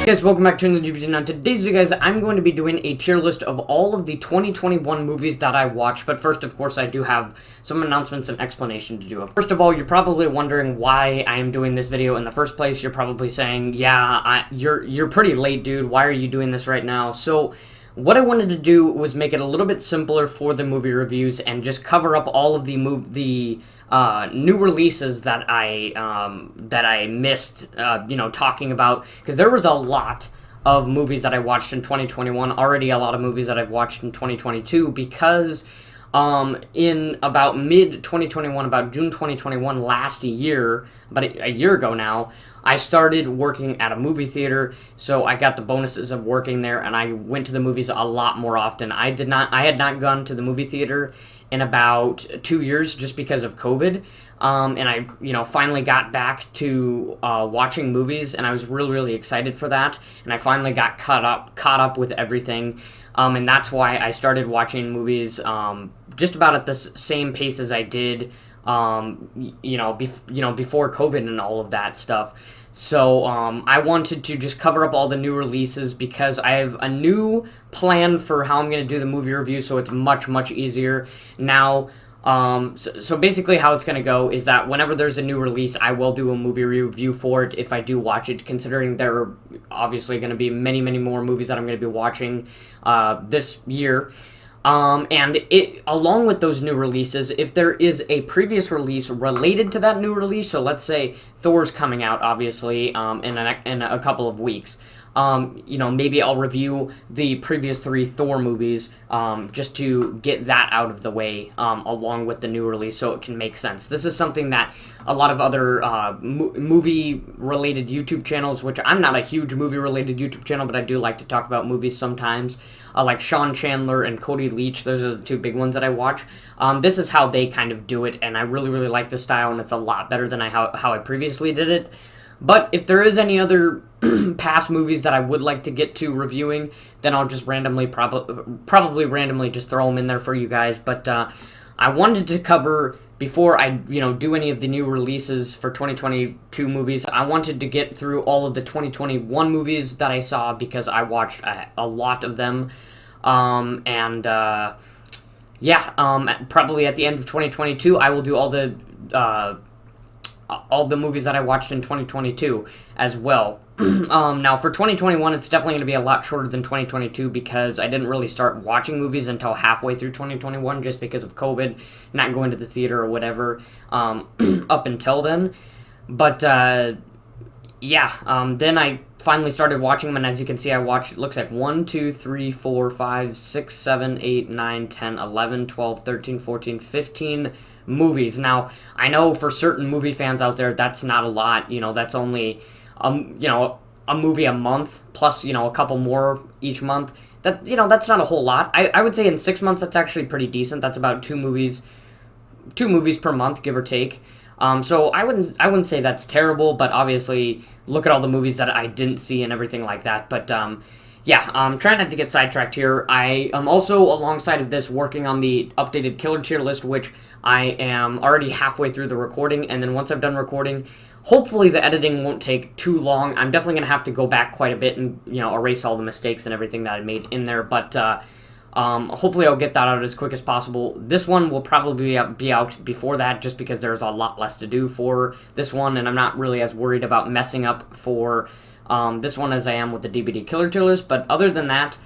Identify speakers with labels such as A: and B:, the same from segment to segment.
A: Guys, welcome back to another new video. Now, today's video, guys, I'm going to be doing a tier list of all of the 2021 movies that I watched, but first, of course, I do have some announcements and explanation to do. First of all, you're probably wondering why I am doing this video in the first place. You're probably saying, yeah, you're pretty late, dude. Why are you doing this right now? So, what I wanted to do was make it a little bit simpler for the movie reviews and just cover up all of the new releases that I missed, talking about, because there was a lot of movies that I watched in 2021, already a lot of movies that I've watched in 2022, because in about mid-2021, about June 2021, last year, about a year ago now, I started working at a movie theater, so I got the bonuses of working there, and I went to the movies a lot more often. I had not gone to the movie theater in about 2 years just because of COVID, and I, finally got back to watching movies, and I was really, really excited for that, and I finally got caught up with everything, and that's why I started watching movies just about at the same pace as I did, before COVID and all of that stuff. So I wanted to just cover up all the new releases because I have a new plan for how I'm going to do the movie review, so it's much, much easier now. So basically how it's going to go is that whenever there's a new release, I will do a movie review for it if I do watch it, considering there are obviously going to be many, many more movies that I'm going to be watching this year. And along with those new releases, if there is a previous release related to that new release, so let's say Thor's coming out, obviously, in a couple of weeks, maybe I'll review the previous 3 Thor movies, just to get that out of the way, along with the new release, so it can make sense. This is something that a lot of other, movie-related YouTube channels, which I'm not a huge movie-related YouTube channel, but I do like to talk about movies sometimes, like Sean Chandler and Cody Leach. Those are the 2 big ones that I watch. This is how they kind of do it, and I really, really like the style, and it's a lot better than how I previously did it. But if there is any other past movies that I would like to get to reviewing, then I'll just probably randomly just throw them in there for you guys. But I wanted to cover, before I do any of the new releases for 2022 movies, I wanted to get through all of the 2021 movies that I saw, because I watched a lot of them. Probably at the end of 2022, I will do all the movies that I watched in 2022 as well. Now, for 2021, it's definitely going to be a lot shorter than 2022 because I didn't really start watching movies until halfway through 2021 just because of COVID, not going to the theater or whatever, up until then. But, then I finally started watching them, and as you can see, I watched, it looks like 1, 2, 3, 4, 5, 6, 7, 8, 9, 10, 11, 12, 13, 14, 15 movies. Now, I know for certain movie fans out there, that's not a lot. That's only, a movie a month, plus, a couple more each month. That's not a whole lot. I would say in 6 months, that's actually pretty decent. That's about 2 movies per month, give or take. So I wouldn't say that's terrible, but obviously look at all the movies that I didn't see and everything like that. But trying not to get sidetracked here. I am also, alongside of this, working on the updated killer tier list, which I am already halfway through the recording, and then once I've done recording, hopefully the editing won't take too long. I'm definitely going to have to go back quite a bit and, erase all the mistakes and everything that I made in there, but hopefully I'll get that out as quick as possible. This one will probably be out before that, just because there's a lot less to do for this one, and I'm not really as worried about messing up for this one as I am with the DVD killer tier list. But other than that,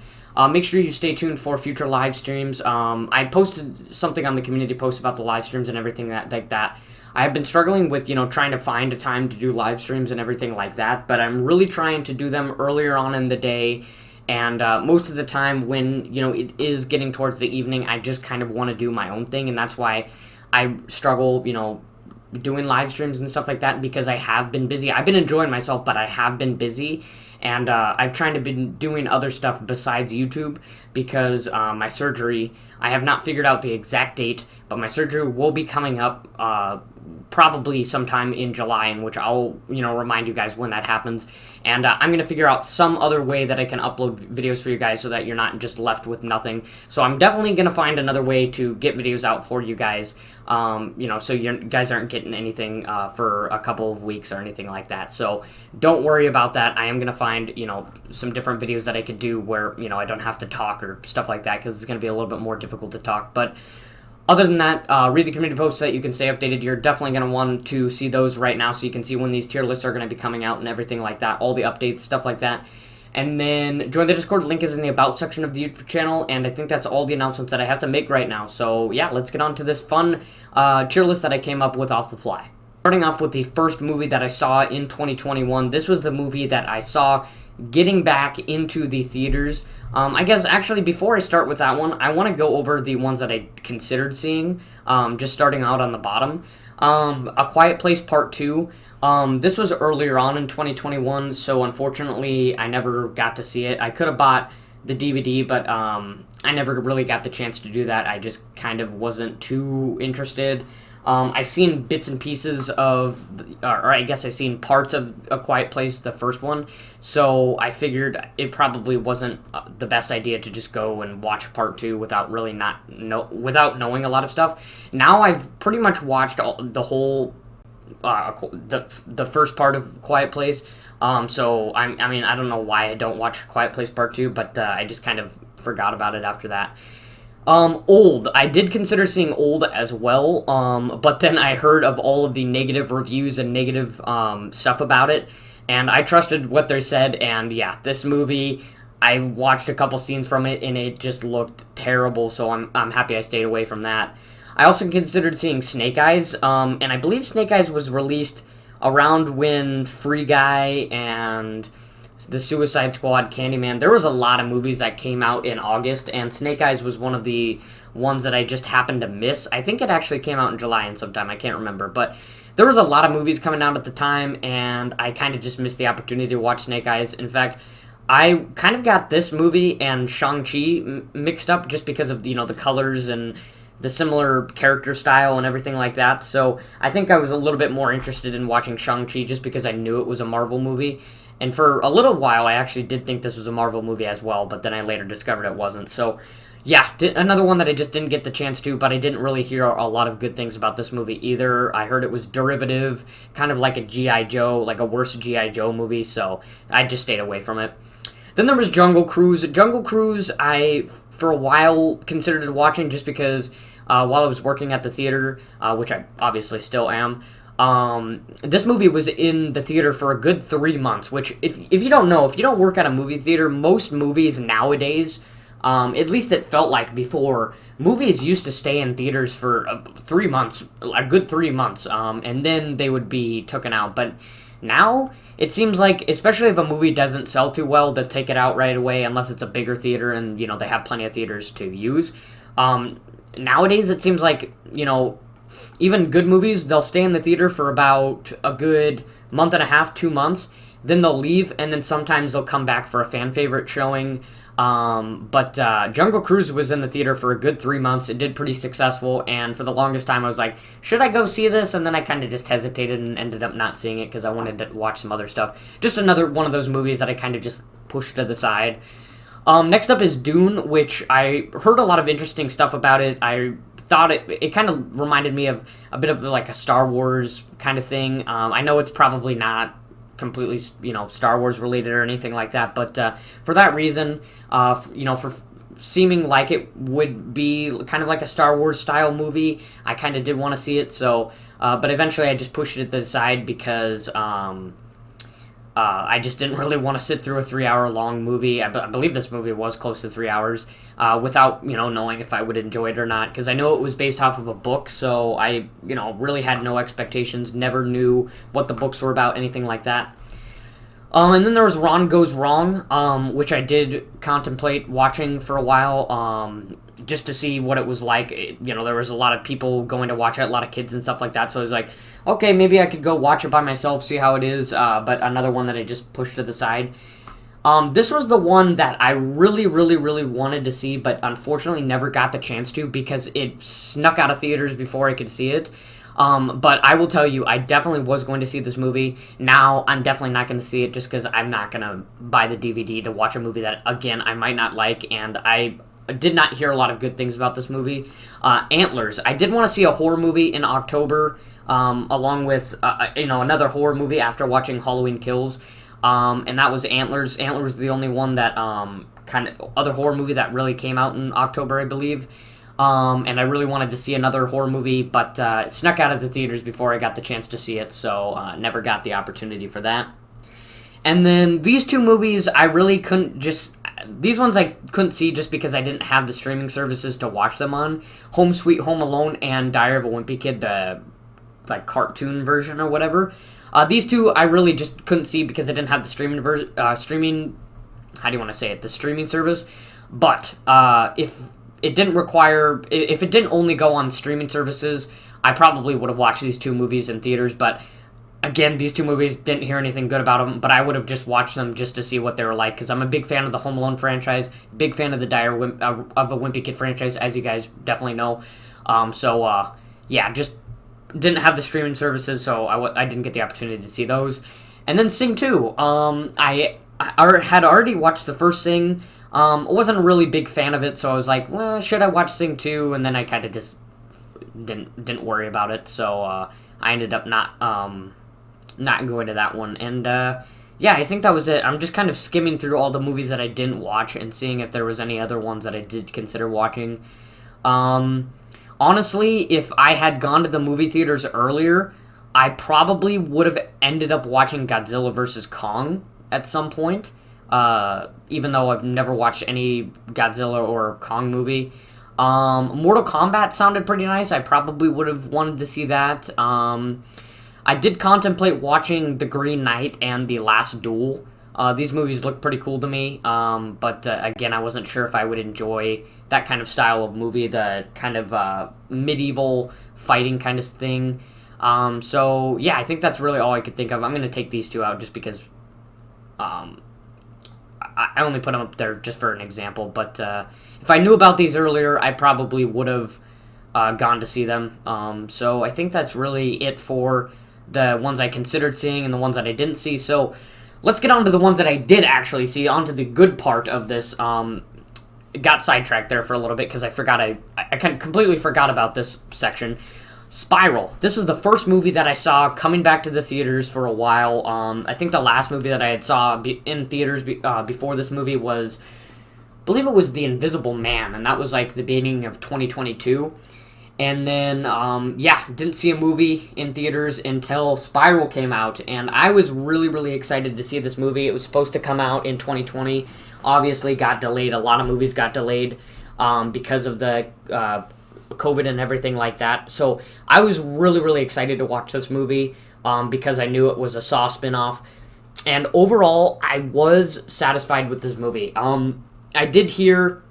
A: make sure you stay tuned for future live streams. I posted something on the community post about the live streams and everything like that. I have been struggling with, trying to find a time to do live streams and everything like that, but I'm really trying to do them earlier on in the day. And most of the time when, it is getting towards the evening, I just kind of want to do my own thing, and that's why I struggle, doing live streams and stuff like that, because I have been busy. I've been enjoying myself, but I have been busy, and I've tried to been doing other stuff besides YouTube, because my surgery, I have not figured out the exact date, but my surgery will be coming up probably sometime in July, in which I'll, remind you guys when that happens. And I'm going to figure out some other way that I can upload videos for you guys so that you're not just left with nothing. So I'm definitely going to find another way to get videos out for you guys, so you guys aren't getting anything for a couple of weeks or anything like that. So don't worry about that. I am going to find, some different videos that I could do where, I don't have to talk or stuff like that, because it's going to be a little bit more difficult to talk. But other than that, read the community posts so that you can stay updated. You're definitely going to want to see those right now so you can see when these tier lists are going to be coming out and everything like that, all the updates, stuff like that. And then join the Discord. Link is in the About section of the YouTube channel, and I think that's all the announcements that I have to make right now. So yeah, let's get on to this fun tier list that I came up with off the fly. Starting off with the first movie that I saw in 2021. This was the movie that I saw getting back into the theaters. I guess actually before I start with that one, I want to go over the ones that I considered seeing, just starting out on the bottom. A Quiet Place Part 2. This was earlier on in 2021, so unfortunately I never got to see it. I could have bought the DVD, but I never really got the chance to do that. I just kind of wasn't too interested. I've seen bits and pieces of, or I guess I've seen parts of A Quiet Place, the first one, so I figured it probably wasn't the best idea to just go and watch part 2 without really without knowing a lot of stuff. Now I've pretty much watched the whole, the first part of Quiet Place, so I don't know why I don't watch Quiet Place Part 2, but I just kind of forgot about it after that. Old. I did consider seeing Old as well, but then I heard of all of the negative reviews and negative stuff about it, and I trusted what they said, and yeah, this movie, I watched a couple scenes from it, and it just looked terrible, so I'm happy I stayed away from that. I also considered seeing Snake Eyes, and I believe Snake Eyes was released around when Free Guy and The Suicide Squad, Candyman. There was a lot of movies that came out in August, and Snake Eyes was one of the ones that I just happened to miss. I think it actually came out in July and sometime, I can't remember, but there was a lot of movies coming out at the time, and I kind of just missed the opportunity to watch Snake Eyes. In fact, I kind of got this movie and Shang-Chi mixed up just because of, the colors and the similar character style and everything like that, so I think I was a little bit more interested in watching Shang-Chi just because I knew it was a Marvel movie. And for a little while, I actually did think this was a Marvel movie as well, but then I later discovered it wasn't. So, yeah, another one that I just didn't get the chance to, but I didn't really hear a lot of good things about this movie either. I heard it was derivative, kind of like a G.I. Joe, like a worse G.I. Joe movie, so I just stayed away from it. Then there was Jungle Cruise. Jungle Cruise, I, for a while, considered watching just because while I was working at the theater, which I obviously still am, this movie was in the theater for a good 3 months, which, if you don't know, if you don't work at a movie theater, most movies nowadays, at least it felt like before, movies used to stay in theaters for 3 months, a good 3 months, and then they would be taken out. But now, it seems like, especially if a movie doesn't sell too well, they'll take it out right away, unless it's a bigger theater and, they have plenty of theaters to use. Nowadays, it seems like, even good movies, they'll stay in the theater for about a good month and a half, 2 months, then they'll leave, and then sometimes they'll come back for a fan favorite showing. But Jungle Cruise was in the theater for a good 3 months. It did pretty successful, and for the longest time I was like, should I go see this? And then I kind of just hesitated and ended up not seeing it because I wanted to watch some other stuff. Just another one of those movies that I kind of just pushed to the side. Next up is Dune, which I heard a lot of interesting stuff about it. I thought it kind of reminded me of a bit of like a Star Wars kind of thing. I know it's probably not completely, Star Wars related or anything like that, but for that reason, for seeming like it would be kind of like a Star Wars style movie, I kind of did want to see it, so, but eventually I just pushed it to the side because, I just didn't really want to sit through a 3-hour long movie. I believe this movie was close to 3 hours, without, knowing if I would enjoy it or not, because I know it was based off of a book, so I, really had no expectations, never knew what the books were about, anything like that. And then there was Ron Goes Wrong, which I did contemplate watching for a while, just to see what it was like. There was a lot of people going to watch it, a lot of kids and stuff like that, so I was like, okay, maybe I could go watch it by myself, see how it is, but another one that I just pushed to the side. This was the one that I really, really, really wanted to see, but unfortunately never got the chance to because it snuck out of theaters before I could see it. But I will tell you, I definitely was going to see this movie. Now, I'm definitely not going to see it just because I'm not going to buy the DVD to watch a movie that, again, I might not like, and I did not hear a lot of good things about this movie. Antlers. I did want to see a horror movie in October, along with, another horror movie after watching Halloween Kills, and that was Antlers. Antlers was the only one that, kind of, other horror movie that really came out in October, I believe. And I really wanted to see another horror movie, but it snuck out of the theaters before I got the chance to see it, so never got the opportunity for that. And then these two movies, I really couldn't just... These ones I couldn't see just because I didn't have the streaming services to watch them on. Home Sweet Home Alone and Diary of a Wimpy Kid, the cartoon version or whatever. These two I really just couldn't see because I didn't have the streaming... How do you want to say it? The streaming service. But if it didn't only go on streaming services, I probably would have watched these two movies in theaters, but again, these two movies, didn't hear anything good about them, but I would have just watched them just to see what they were like, because I'm a big fan of the Home Alone franchise, big fan of the Diary of a Wimpy Kid franchise, as you guys definitely know. Just didn't have the streaming services, so I didn't get the opportunity to see those. And then Sing 2. I had already watched the first Sing. I wasn't a really big fan of it, so I was like, well, should I watch Sing 2? And then I kind of just didn't worry about it, so I ended up not going to that one. And I think that was it. I'm just kind of skimming through all the movies that I didn't watch and seeing if there was any other ones that I did consider watching. Honestly, if I had gone to the movie theaters earlier, I probably would have ended up watching Godzilla vs. Kong at some point. Even though I've never watched any Godzilla or Kong movie. Mortal Kombat sounded pretty nice. I probably would have wanted to see that. I did contemplate watching The Green Knight and The Last Duel. These movies look pretty cool to me, but again, I wasn't sure if I would enjoy that kind of style of movie, the kind of medieval fighting kind of thing. I think that's really all I could think of. I'm going to take these two out just because... I only put them up there just for an example, but if I knew about these earlier, I probably would have gone to see them. So I think that's really it for the ones I considered seeing and the ones that I didn't see. So let's get on to the ones that I did actually see, on to the good part of this. Got sidetracked there for a little bit because I completely forgot about this section. Spiral. This was the first movie that I saw coming back to the theaters for a while. I think the last movie that I had saw in theaters before this movie was, I believe it was The Invisible Man, and that was like the beginning of 2022. And then, didn't see a movie in theaters until Spiral came out, and I was really, really excited to see this movie. It was supposed to come out in 2020. Obviously, got delayed. A lot of movies got delayed because of the... COVID and everything like that. So I was really, really excited to watch this movie because I knew it was a Saw spinoff. And overall, I was satisfied with this movie. I did hear,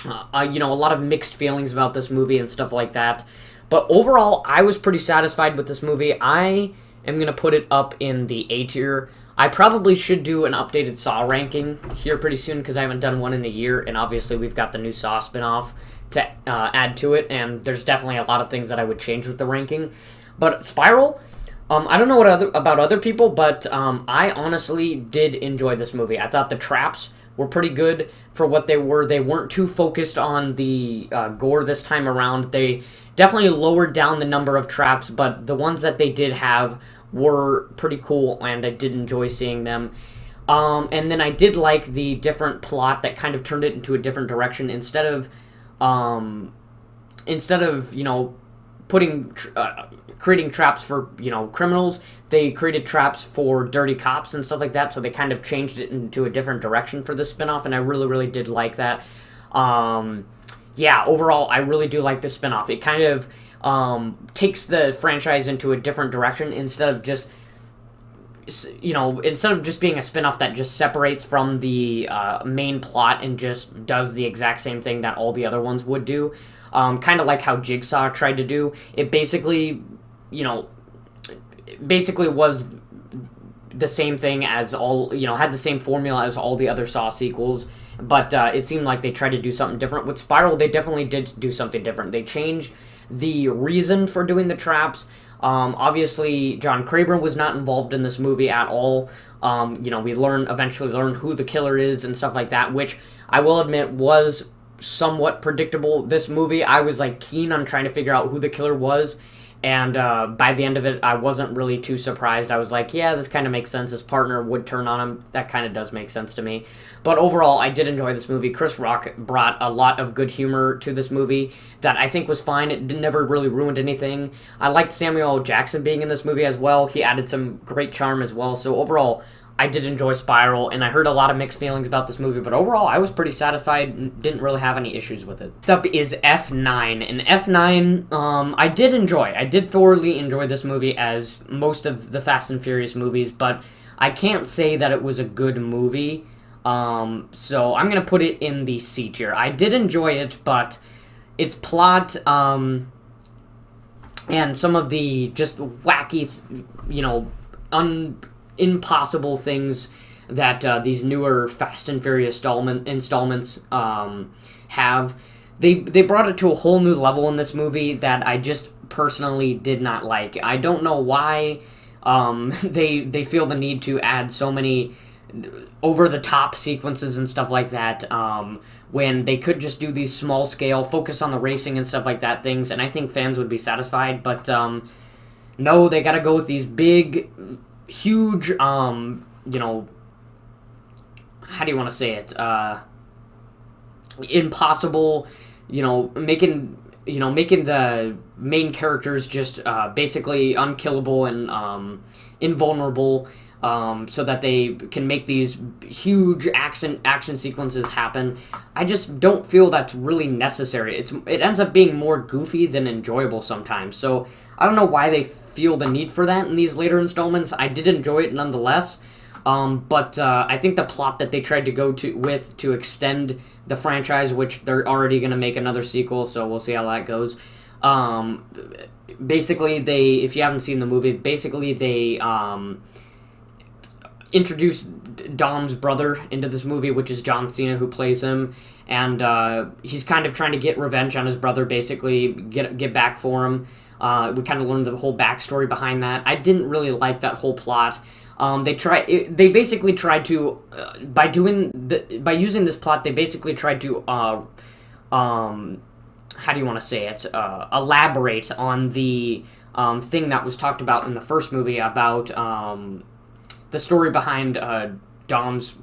A: a lot of mixed feelings about this movie and stuff like that. But overall, I was pretty satisfied with this movie. I am going to put it up in the A tier. I probably should do an updated Saw ranking here pretty soon because I haven't done one in a year. And obviously, we've got the new Saw spinoff to add to it, and there's definitely a lot of things that I would change with the ranking. But Spiral, I don't know about other people, but I honestly did enjoy this movie. I thought the traps were pretty good for what they were. They weren't too focused on the gore this time around. They definitely lowered down the number of traps, but the ones that they did have were pretty cool, and I did enjoy seeing them. And then I did like the different plot that kind of turned it into a different direction. Instead of creating traps for, criminals, they created traps for dirty cops and stuff like that, so they kind of changed it into a different direction for the spinoff, and I really, really did like that. Overall, I really do like this spinoff. It kind of takes the franchise into a different direction instead of just being a spinoff that just separates from the main plot and just does the exact same thing that all the other ones would do. Kind of like how Jigsaw tried to do. It basically was the same thing as all, had the same formula as all the other Saw sequels, but it seemed like they tried to do something different. With Spiral, they definitely did do something different. They changed the reason for doing the traps. Obviously, John Kramer was not involved in this movie at all. We eventually learn who the killer is and stuff like that, which I will admit was somewhat predictable. This movie, I was like keen on trying to figure out who the killer was, and by the end of it, I wasn't really too surprised. I was like, yeah, this kind of makes sense. His partner would turn on him. That kind of does make sense to me. But overall, I did enjoy this movie. Chris Rock brought a lot of good humor to this movie that I think was fine. It never really ruined anything. I liked Samuel L. Jackson being in this movie as well. He added some great charm as well. So overall, I did enjoy Spiral, and I heard a lot of mixed feelings about this movie, but overall, I was pretty satisfied and didn't really have any issues with it. Next up is F9, and F9, I did enjoy. I did thoroughly enjoy this movie, as most of the Fast and Furious movies, but I can't say that it was a good movie, so I'm going to put it in the C tier. I did enjoy it, but its plot, and some of the just wacky, impossible things that these newer Fast and Furious installments have. They brought it to a whole new level in this movie that I just personally did not like. I don't know why they feel the need to add so many over-the-top sequences and stuff like that when they could just do these small-scale, focus on the racing and stuff like that things, and I think fans would be satisfied, but no, they gotta go with these big, huge, how do you want to say it, impossible, making the main characters just basically unkillable and invulnerable, so that they can make these huge action sequences happen. I just don't feel that's really necessary. It ends up being more goofy than enjoyable sometimes. So I don't know why they feel the need for that in these later installments. I did enjoy it nonetheless. But I think the plot that they tried to go to extend the franchise, which they're already going to make another sequel, so we'll see how that goes. Basically, if you haven't seen the movie, they introduced Dom's brother into this movie, which is John Cena, who plays him, and he's kind of trying to get revenge on his brother, basically get back for him. We kind of learned the whole backstory behind that. I didn't really like that whole plot. They basically tried to by using this plot, they basically tried to how do you want to say it, elaborate on the thing that was talked about in the first movie about the story behind Dom's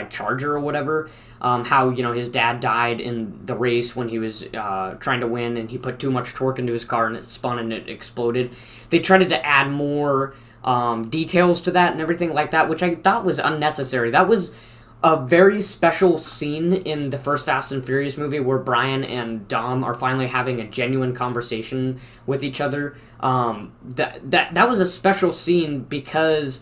A: Charger or whatever. How his dad died in the race when he was trying to win, and he put too much torque into his car and it spun and it exploded. They tried to add more details to that and everything like that, which I thought was unnecessary. That was a very special scene in the first Fast and Furious movie where Brian and Dom are finally having a genuine conversation with each other. That was a special scene because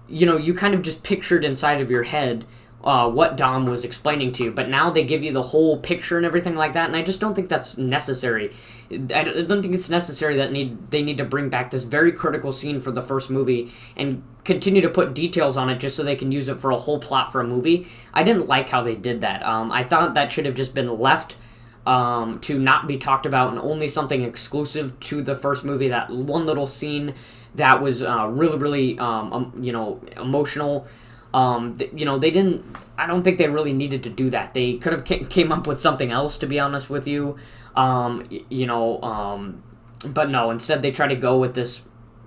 A: you kind of just pictured inside of your head what Dom was explaining to you, but now they give you the whole picture and everything like that, and I just don't think that's necessary. I don't think it's necessary that they need to bring back this very critical scene for the first movie and continue to put details on it just so they can use it for a whole plot for a movie. I didn't like how they did that. I thought that should have just been left to not be talked about and only something exclusive to the first movie. That one little scene that was really, really, emotional. They didn't. I don't think they really needed to do that. They could have came up with something else, to be honest with you. But no. Instead, they try to go with this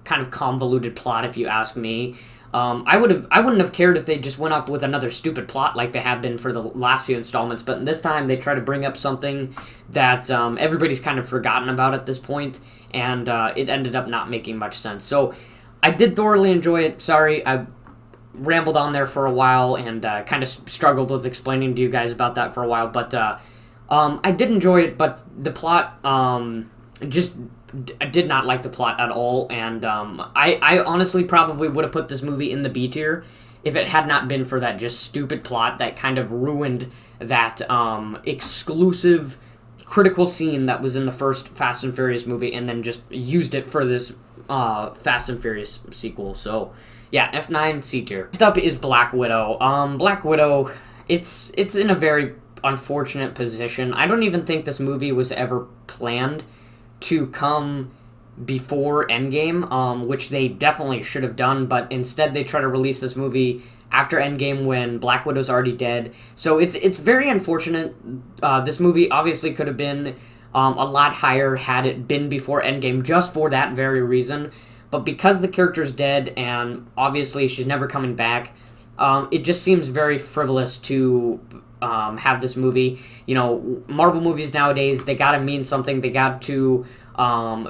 A: kind of convoluted plot. If you ask me, I wouldn't have cared if they just went up with another stupid plot like they have been for the last few installments. But this time, they try to bring up something that everybody's kind of forgotten about at this point, and it ended up not making much sense. So, I did thoroughly enjoy it. Sorry, I rambled on there for a while and kind of struggled with explaining to you guys about that for a while, but I did enjoy it, but the plot, I did not like the plot at all, and I honestly probably would have put this movie in the B tier if it had not been for that just stupid plot that kind of ruined that exclusive critical scene that was in the first Fast and Furious movie, and then just used it for this Fast and Furious sequel. So yeah, F9, C tier. Next up is Black Widow. Black Widow, it's in a very unfortunate position. I don't even think this movie was ever planned to come before Endgame, which they definitely should have done, but instead they try to release this movie after Endgame when Black Widow's already dead. So it's very unfortunate. This movie obviously could have been a lot higher had it been before Endgame, just for that very reason. But because the character's dead and obviously she's never coming back, it just seems very frivolous to have this movie. You know, Marvel movies nowadays, they gotta mean something. They got to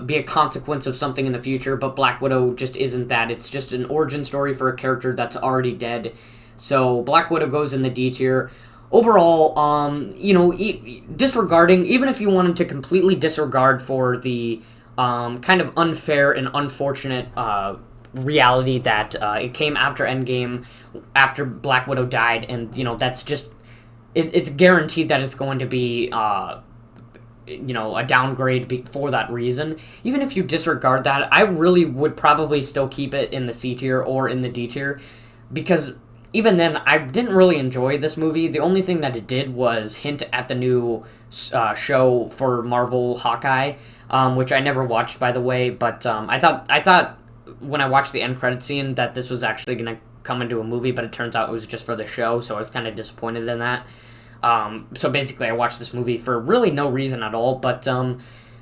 A: be a consequence of something in the future, but Black Widow just isn't that. It's just an origin story for a character that's already dead. So Black Widow goes in the D tier. Overall, you know, disregarding, even if you wanted to completely disregard for the kind of unfair and unfortunate reality that it came after Endgame, after Black Widow died, and, you know, that's just, it's guaranteed that it's going to be, you know, a downgrade for that reason. Even if you disregard that, I really would probably still keep it in the C tier or in the D tier, because even then, I didn't really enjoy this movie. The only thing that it did was hint at the new show for Marvel, Hawkeye, which I never watched, by the way. But I thought when I watched the end credit scene that this was actually going to come into a movie, but it turns out it was just for the show, so I was kind of disappointed in that. So basically, I watched this movie for really no reason at all, but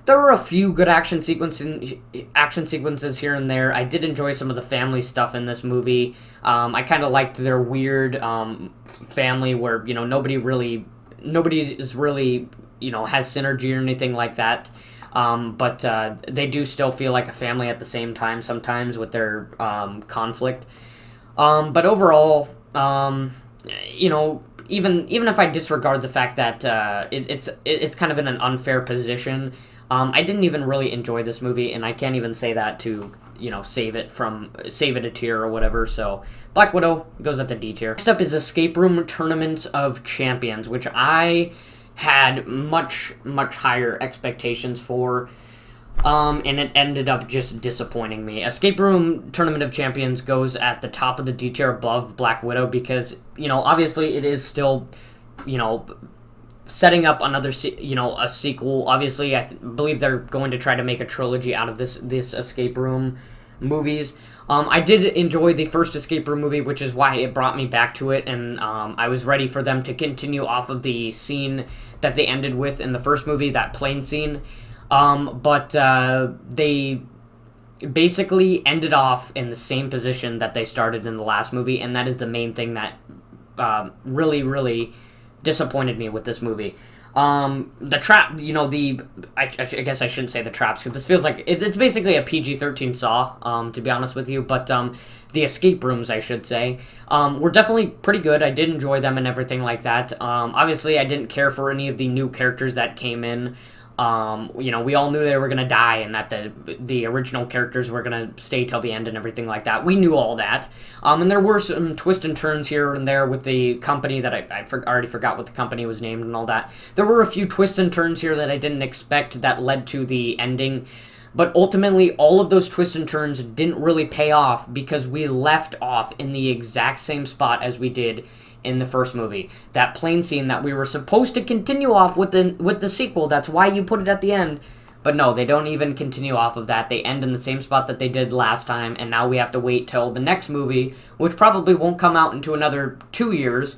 A: there were a few good action sequences here and there. I did enjoy some of the family stuff in this movie. I kind of liked their weird family where, you know, nobody is really, you know, has synergy or anything like that. But they do still feel like a family at the same time sometimes with their conflict. But overall, you know, even if I disregard the fact that it's kind of in an unfair position, I didn't even really enjoy this movie, and I can't even say that to, you know, save it a tier or whatever. So Black Widow goes at the D tier. Next up is Escape Room Tournament of Champions, which I had much higher expectations for. And it ended up just disappointing me. Escape Room Tournament of Champions goes at the top of the D tier above Black Widow because, you know, obviously it is still, you know, setting up another, you know, a sequel. Obviously, I believe they're going to try to make a trilogy out of this Escape Room movies. I did enjoy the first Escape Room movie, which is why it brought me back to it, and I was ready for them to continue off of the scene that they ended with in the first movie, that plane scene. But they basically ended off in the same position that they started in the last movie, and that is the main thing that really disappointed me with this movie. The trap, you know, I guess I shouldn't say the traps, because this feels like it's basically a PG-13 Saw, to be honest with you, but the escape rooms, I should say, were definitely pretty good. I did enjoy them and everything like that. Obviously, I didn't care for any of the new characters that came in. You know, we all knew they were going to die and that the original characters were going to stay till the end and everything like that. We knew all that. And there were some twists and turns here and there with the company that I already forgot what the company was named and all that. There were a few twists and turns here that I didn't expect that led to the ending. But ultimately, all of those twists and turns didn't really pay off because we left off in the exact same spot as we did in the first movie. That plane scene that we were supposed to continue off with the sequel, that's why you put it at the end. But no, they don't even continue off of that. They end in the same spot that they did last time, and now we have to wait till the next movie, which probably won't come out into another 2 years.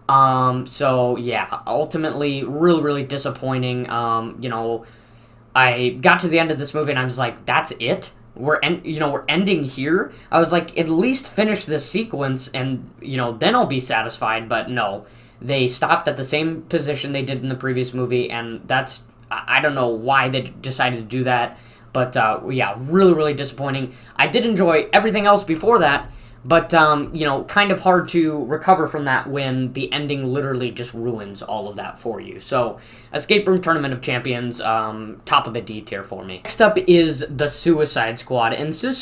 A: So yeah, ultimately, really disappointing. You know, I got to the end of this movie and I was like, that's it? We're ending here. I was like, at least finish this sequence and, you know, then I'll be satisfied. But no, they stopped at the same position they did in the previous movie, and I don't know why they decided to do that. But yeah, really disappointing. I did enjoy everything else before that, but you know, kind of hard to recover from that when the ending literally just ruins all of that for you. So, Escape Room Tournament of Champions, top of the D tier for me. Next up is The Suicide Squad, and The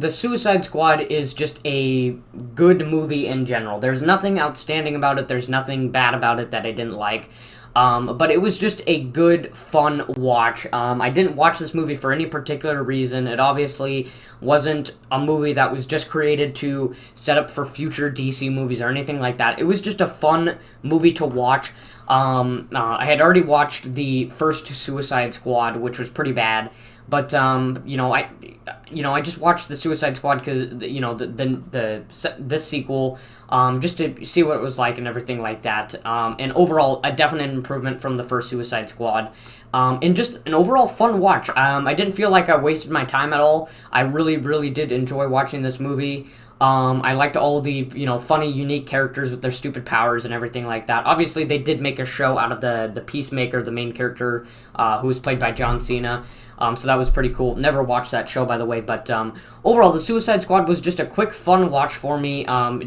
A: Suicide Squad is just a good movie in general. There's nothing outstanding about it. There's nothing bad about it that I didn't like. But it was just a good, fun watch. I didn't watch this movie for any particular reason. It obviously wasn't a movie that was just created to set up for future DC movies or anything like that. It was just a fun movie to watch. I had already watched the first Suicide Squad, which was pretty bad. But I just watched the Suicide Squad because this sequel, just to see what it was like and everything like that. And overall, a definite improvement from the first Suicide Squad. And just an overall fun watch. I didn't feel like I wasted my time at all. I really, really did enjoy watching this movie. I liked all the, funny, unique characters with their stupid powers and everything like that. Obviously, they did make a show out of the Peacemaker, the main character, who was played by John Cena. So that was pretty cool. Never watched that show, by the way, but overall, the Suicide Squad was just a quick, fun watch for me. I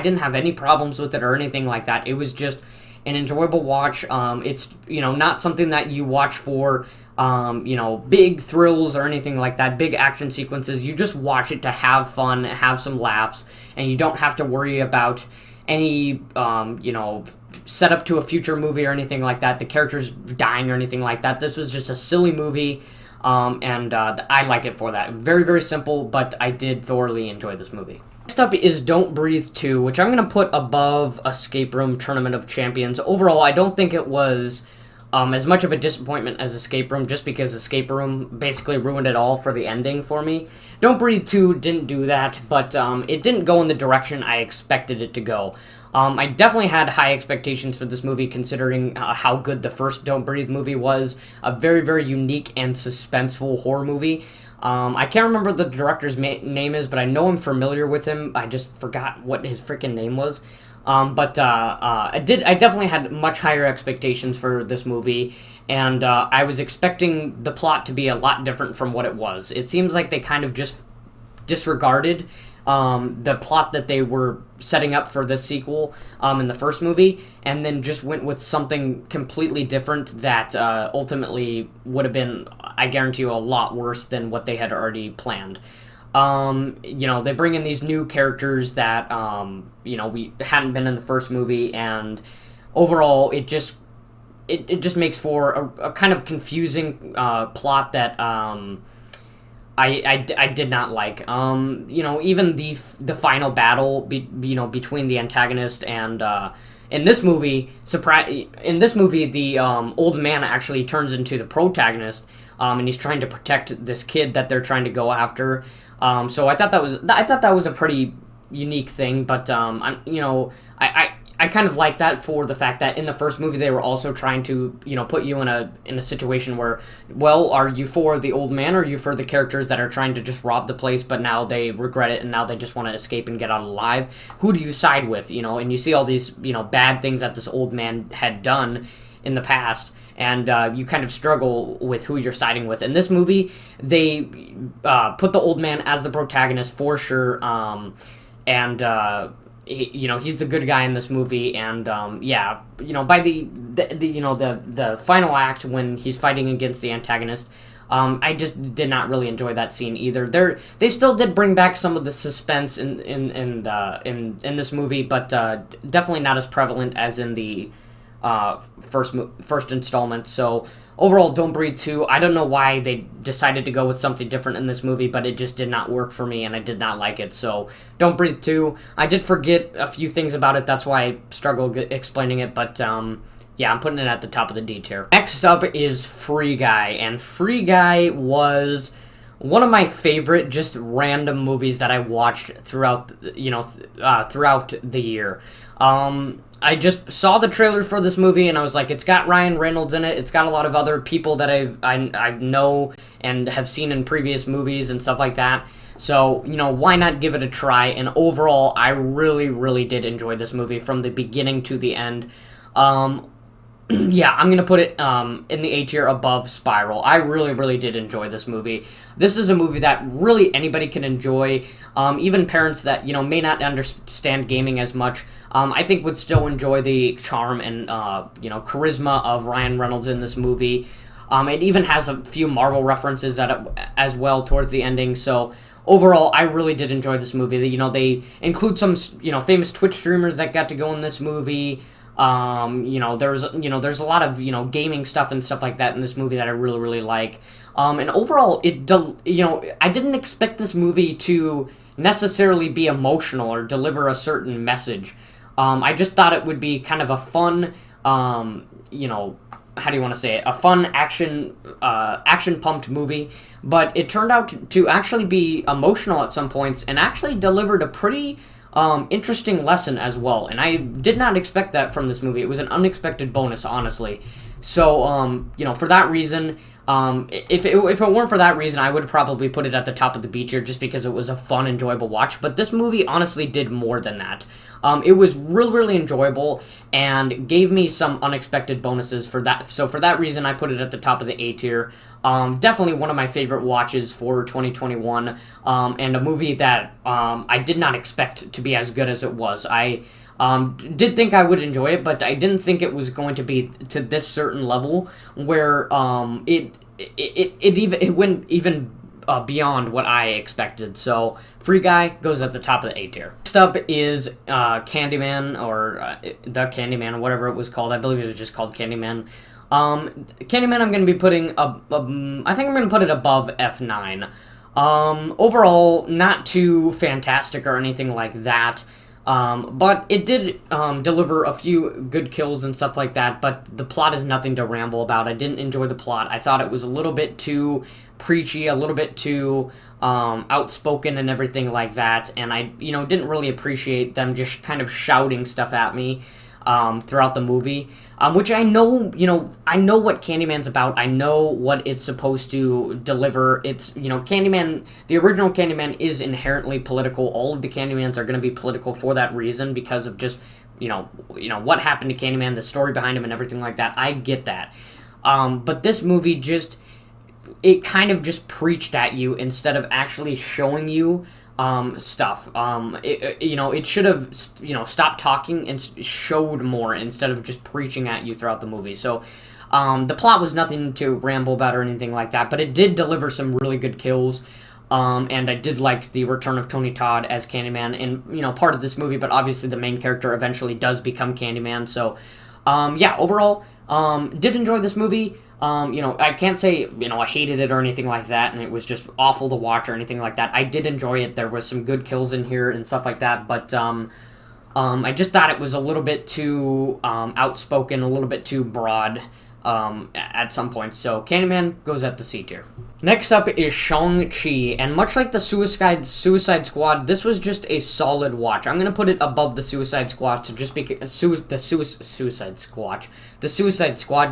A: didn't have any problems with it or anything like that. It was just an enjoyable watch. It's not something that you watch for big thrills or anything like that, big action sequences. You just watch it to have fun, have some laughs, and you don't have to worry about any setup to a future movie or anything like that. The characters dying or anything like that. This was just a silly movie. I like it for that. Very, very simple, but I did thoroughly enjoy this movie. Next up is Don't Breathe 2, which I'm going to put above Escape Room Tournament of Champions. Overall, I don't think it was as much of a disappointment as Escape Room, just because Escape Room basically ruined it all for the ending for me. Don't Breathe 2 didn't do that, but it didn't go in the direction I expected it to go. I definitely had high expectations for this movie, considering how good the first Don't Breathe movie was. A very, very unique and suspenseful horror movie. I can't remember the director's name is, but I know I'm familiar with him. I just forgot what his freaking name was. I definitely had much higher expectations for this movie, and I was expecting the plot to be a lot different from what it was. It seems like they kind of just disregarded the plot that they were setting up for this sequel in the first movie, and then just went with something completely different that ultimately would have been, I guarantee you, a lot worse than what they had already planned. They bring in these new characters that, we hadn't been in the first movie, and overall, it just makes for a kind of confusing plot that I did not like. Even the final battle, between the antagonist and in this movie, the old man actually turns into the protagonist, and he's trying to protect this kid that they're trying to go after. So I thought that was a pretty unique thing, but I kind of like that for the fact that in the first movie they were also trying to put you in a situation where, well, are you for the old man or are you for the characters that are trying to just rob the place, but now they regret it and now they just want to escape and get out alive? Who do you side with? And you see all these bad things that this old man had done in the past, and you kind of struggle with who you're siding with. In this movie, they put the old man as the protagonist for sure, he's the good guy in this movie, and by the final act when he's fighting against the antagonist, I just did not really enjoy that scene either. They still did bring back some of the suspense in this movie, but definitely not as prevalent as in the first installment. So overall, Don't Breathe 2, I don't know why they decided to go with something different in this movie, but it just did not work for me, and I did not like it. So Don't Breathe 2, I did forget a few things about it, that's why I struggle explaining it, but I'm putting it at the top of the D tier. Next up is Free Guy, and Free Guy was one of my favorite just random movies that I watched throughout the year. I just saw the trailer for this movie and I was like, it's got Ryan Reynolds in it. It's got a lot of other people that I know and have seen in previous movies and stuff like that. So, why not give it a try? And overall, I really, really did enjoy this movie from the beginning to the end. I'm going to put it in the A tier above Spiral. I really, really did enjoy this movie. This is a movie that really anybody can enjoy. Even parents that, may not understand gaming as much, I think would still enjoy the charm and, charisma of Ryan Reynolds in this movie. It even has a few Marvel references as well towards the ending, so overall, I really did enjoy this movie. They include some, famous Twitch streamers that got to go in this movie. There's a lot of gaming stuff and stuff like that in this movie that I really really like. And overall, I didn't expect this movie to necessarily be emotional or deliver a certain message. I just thought it would be kind of a fun, how do you want to say it? A fun action pumped movie, but it turned out to actually be emotional at some points and actually delivered a pretty interesting lesson as well. And I did not expect that from this movie. It was an unexpected bonus, honestly. So, for that reason, if it weren't for that reason, I would probably put it at the top of the B tier just because it was a fun, enjoyable watch. But this movie honestly did more than that. It was really, really enjoyable and gave me some unexpected bonuses for that. So for that reason, I put it at the top of the A tier. Definitely one of my favorite watches for 2021, and a movie that I did not expect to be as good as it was. I did think I would enjoy it, but I didn't think it was going to be to this certain level where it went even beyond what I expected. So Free Guy goes at the top of the A tier. Next up is Candyman, or The Candyman, or whatever it was called. I believe it was just called Candyman. Candyman I'm going to be putting I think I'm going to put it above F9. Overall, not too fantastic or anything like that. But it did deliver a few good kills and stuff like that, but the plot is nothing to ramble about. I didn't enjoy the plot. I thought it was a little bit too preachy, a little bit too outspoken and everything like that, and I didn't really appreciate them just kind of shouting stuff at me throughout the movie, which I know what Candyman's about. I know what it's supposed to deliver. It's, Candyman, the original Candyman is inherently political. All of the Candymans are going to be political for that reason because of just, what happened to Candyman, the story behind him and everything like that. I get that. But this movie it kind of just preached at you instead of actually showing you stuff. It should have, stopped talking and showed more instead of just preaching at you throughout the movie. So, the plot was nothing to ramble about or anything like that, but it did deliver some really good kills. And I did like the return of Tony Todd as Candyman and, part of this movie, but obviously the main character eventually does become Candyman. So, overall, did enjoy this movie. I can't say, I hated it or anything like that, and it was just awful to watch or anything like that. I did enjoy it. There was some good kills in here and stuff like that, but I just thought it was a little bit too outspoken, a little bit too broad at some points. So Candyman goes at the C tier. Next up is Shang-Chi, and much like the Suicide Squad, this was just a solid watch. I'm gonna put it above the Suicide Squad, so just because the Suicide Squad,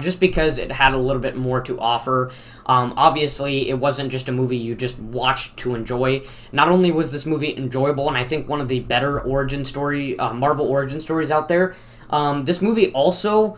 A: just because it had a little bit more to offer. Obviously, it wasn't just a movie you just watched to enjoy. Not only was this movie enjoyable, and I think one of the better Marvel origin stories out there, this movie also.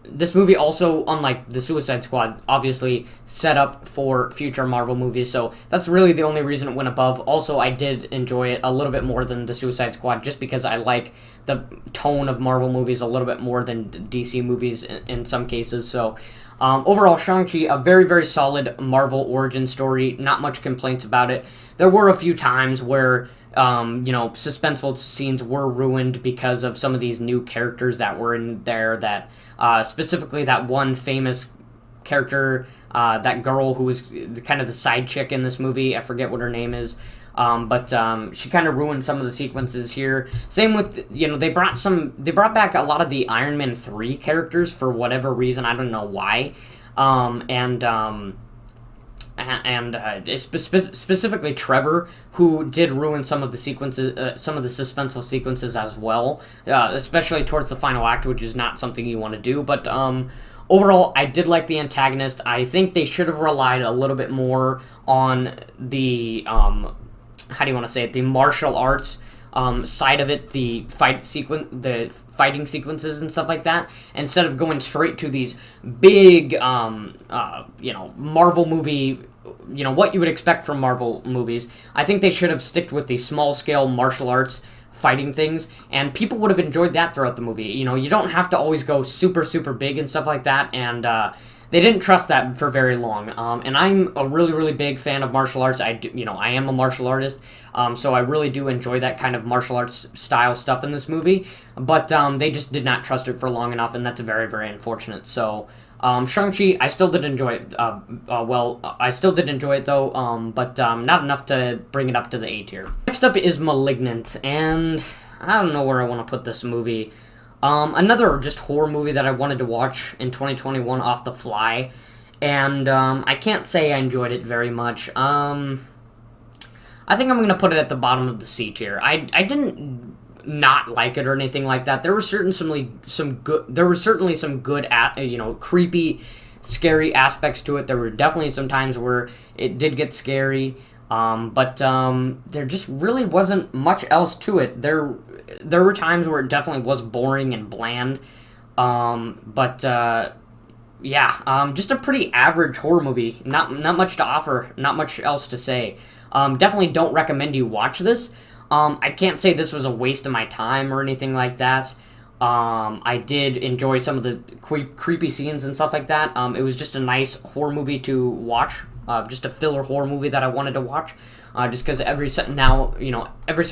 A: Unlike the Suicide Squad, obviously set up for future Marvel movies, so that's really the only reason it went above. Also, I did enjoy it a little bit more than the Suicide Squad, just because I like the tone of Marvel movies a little bit more than DC movies in some cases. So, overall, Shang-Chi, a very, very solid Marvel origin story. Not much complaints about it. There were a few times where suspenseful scenes were ruined because of some of these new characters that were in there, that specifically that one famous character, that girl who was kind of the side chick in this movie. I forget what her name is. But she kind of ruined some of the sequences here. Same with, they brought back a lot of the Iron Man 3 characters for whatever reason. I don't know why. Specifically Trevor, who did ruin some of the sequences, some of the suspenseful sequences as well, especially towards the final act, which is not something you want to do. But overall, I did like the antagonist. I think they should have relied a little bit more on the the martial arts side of it, the fighting sequences and stuff like that, instead of going straight to these big, Marvel movie, what you would expect from Marvel movies. I think they should have sticked with the small-scale martial arts fighting things, and people would have enjoyed that throughout the movie. You don't have to always go super, super big and stuff like that, and they didn't trust that for very long. And I'm a really, really big fan of martial arts. I am a martial artist, so I really do enjoy that kind of martial arts style stuff in this movie. But they just did not trust it for long enough, and that's very, very unfortunate. So Shang-Chi, I still did enjoy it. I still did enjoy it though, but not enough to bring it up to the A tier. Next up is *Malignant*, and I don't know where I want to put this movie. Another just horror movie that I wanted to watch in 2021 off the fly, and I can't say I enjoyed it very much. I think I'm gonna put it at the bottom of the C tier. I didn't not like it or anything like that. There were certainly some good creepy, scary aspects to it. There were definitely some times where it did get scary. But there just really wasn't much else to it. There were times where it definitely was boring and bland. Just a pretty average horror movie. Not much to offer. Not much else to say. Definitely don't recommend you watch this. I can't say this was a waste of my time or anything like that. I did enjoy some of the creepy scenes and stuff like that. It was just a nice horror movie to watch. Just a filler horror movie that I wanted to watch. Just because every so